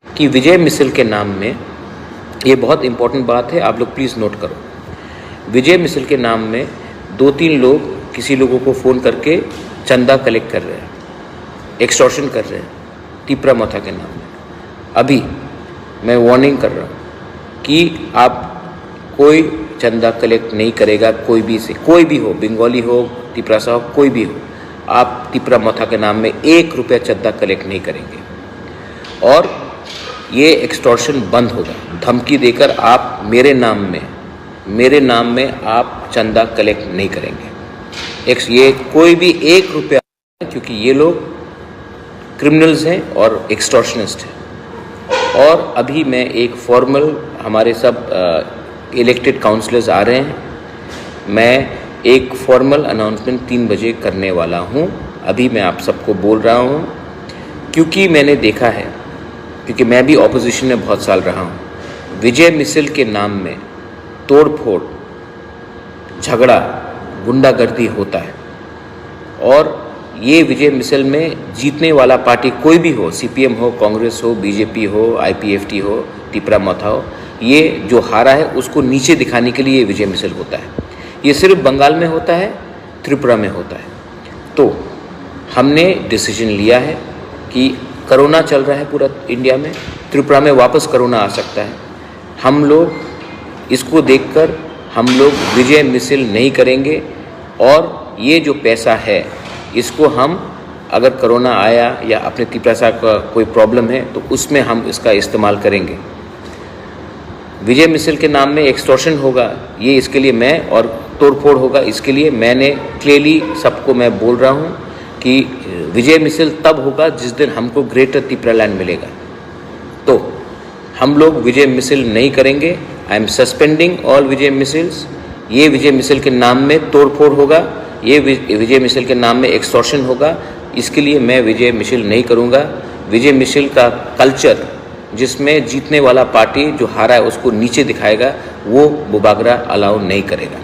कि विजय मिसल के नाम में, ये बहुत इम्पोर्टेंट बात है, आप लोग प्लीज़ नोट करो। विजय मिसल के नाम में 2-3 लोग किसी लोगों को फ़ोन करके चंदा कलेक्ट कर रहे हैं, एक्सटॉर्शन कर रहे हैं टिपरा मथा के नाम में। अभी मैं वार्निंग कर रहा हूँ कि आप कोई चंदा कलेक्ट नहीं करेगा, कोई भी से, कोई भी हो, बंगाली हो, टिपरा सा हो, कोई भी हो, आप टिपरा मथा के नाम में 1 रुपया चंदा कलेक्ट नहीं करेंगे और ये एक्सटॉर्शन बंद होगा। धमकी देकर आप मेरे नाम में आप चंदा कलेक्ट नहीं करेंगे। ये कोई भी 1 रुपया, क्योंकि ये लोग क्रिमिनल्स हैं और एक्सटॉर्शनिस्ट हैं। और अभी मैं एक फॉर्मल, हमारे सब इलेक्टेड काउंसलर्स आ रहे हैं, मैं एक फॉर्मल अनाउंसमेंट 3 बजे करने वाला हूँ। अभी मैं आप सबको बोल रहा हूँ क्योंकि मैंने देखा है, क्योंकि मैं भी ऑपोजिशन में बहुत साल रहा हूँ, विजय मिसल के नाम में तोड़ फोड़, झगड़ा, गुंडागर्दी होता है। और ये विजय मिसल में जीतने वाला पार्टी कोई भी हो, सीपीएम हो, कांग्रेस हो, बीजेपी हो, आईपीएफटी हो, टिपरा मथा हो, ये जो हारा है उसको नीचे दिखाने के लिए ये विजय मिसल होता है। ये सिर्फ बंगाल में होता है, त्रिपुरा में होता है। तो हमने डिसीजन लिया है कि कोरोना चल रहा है पूरा इंडिया में, त्रिपुरा में वापस कोरोना आ सकता है। हम लोग इसको देखकर हम लोग विजय मिसल नहीं करेंगे और ये जो पैसा है इसको हम, अगर कोरोना आया या अपने त्रिपुरा का कोई प्रॉब्लम है तो उसमें हम इसका इस्तेमाल करेंगे। विजय मिसल के नाम में एक्सटॉर्शन होगा, ये इसके लिए मैं, और तोड़फोड़ होगा, इसके लिए मैंने क्लियरली सबको मैं बोल रहा हूँ कि विजय मिसल तब होगा जिस दिन हमको ग्रेटर त्रिपुरा लैंड मिलेगा। तो हम लोग विजय मिसल नहीं करेंगे। I am suspending all Vijay micelles. ये विजय मिसल के नाम में तोड़फोड़ होगा, ये विजय मिसल के नाम में एक्सटॉर्शन होगा, इसके लिए मैं विजय मिसल नहीं करूँगा। विजय मिसल का कल्चर जिसमें जीतने वाला पार्टी जो हारा है उसको नीचे दिखाएगा, वो बुबागरा अलाउ नहीं करेगा।